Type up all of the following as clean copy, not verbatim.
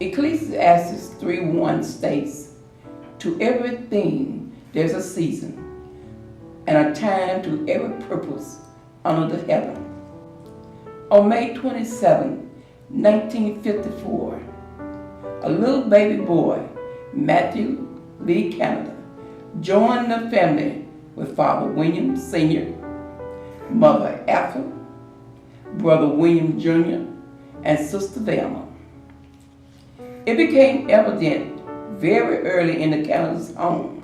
Ecclesiastes 3:1 states, "To everything there's a season, and a time to every purpose under the heaven." On May 27, 1954, a little baby boy, Matthew Lee Canada, joined the family with Father William Sr., Mother Ethel, Brother William Jr., and Sister Velma. It became evident very early in the Canada's home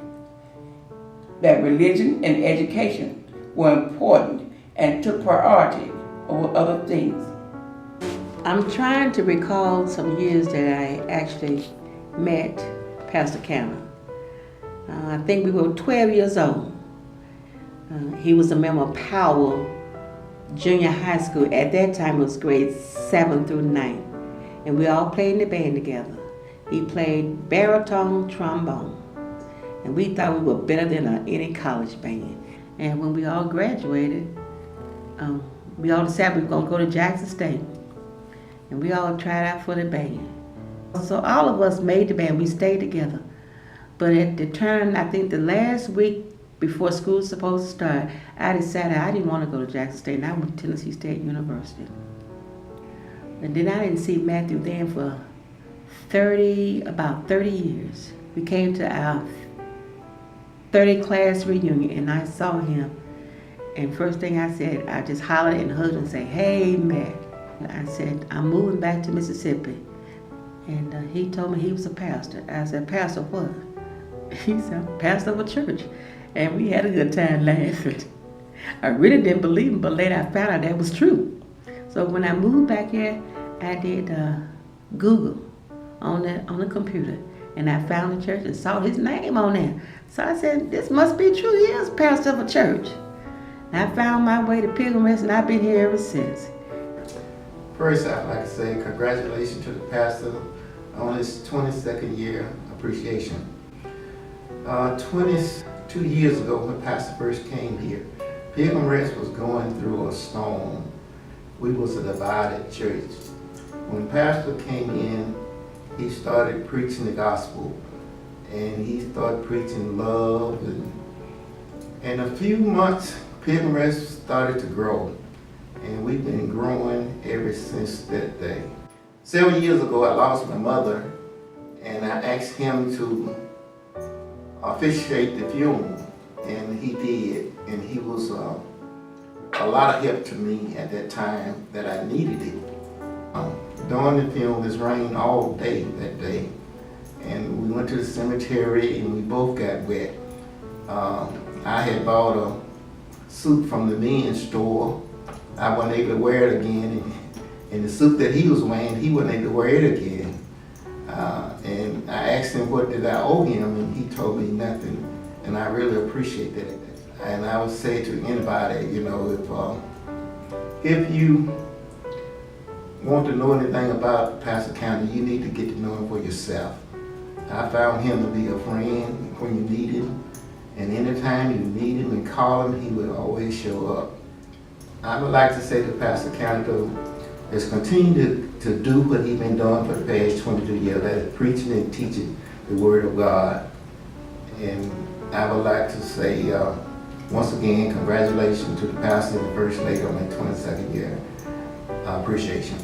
that religion and education were important and took priority over other things. I'm trying to recall some years that I actually met Pastor Canada. I think we were 12 years old. He was a member of Powell Junior High School. At that time, it was grades 7 through 9. And we all played in the band together. He played baritone trombone. And we thought we were better than any college band. And when we all graduated, we all decided we were going to go to Jackson State. And we all tried out for the band. So all of us made the band. We stayed together. But at the turn, I think the last week before school was supposed to start, I decided I didn't want to go to Jackson State, and I went to Tennessee State University. And then I didn't see Matthew then for about 30 years. We came to our 30 class reunion, and I saw him. And first thing I said, I just hollered and hugged and said, "Hey, Matt." I said, "I'm moving back to Mississippi." And he told me he was a pastor. I said, "Pastor what?" He said, "Pastor of a church." And we had a good time laughing. I really didn't believe him, but later I found out that was true. So when I moved back here, I did Google on the computer, and I found the church and saw his name on there. So I said, "This must be true. He is pastor of a church." And I found my way to Pilgrim, and I've been here ever since. First, I'd like to say congratulations to the pastor on his 22nd year appreciation. 22 years ago, when Pastor first came here, Pilgrim was going through a storm. We was a divided church. When Pastor came in, he started preaching the gospel, and he started preaching love, and in a few months, Pilgrim started to grow, and we've been growing ever since that day. Several years ago, I lost my mother, and I asked him to officiate the funeral, and he did, and he was a lot of help to me at that time that I needed it. During the funeral, it rained all day that day, and we went to the cemetery and we both got wet. I had bought a suit from the men's store. I wasn't able to wear it again, and the suit that he was wearing, he wasn't able to wear it again. And I asked him what did I owe him, and he told me nothing, and I really appreciate that. And I would say to anybody, you know, if you want to know anything about Pastor County, you need to get to know him for yourself. I found him to be a friend when you need him, and anytime you need him and call him, he will always show up. I would like to say to Pastor County, is continue to do what he's been doing for the past 22 years, that is preaching and teaching the Word of God. And I would like to say, once again, congratulations to the pastor and the First Lady on their 22nd year appreciation.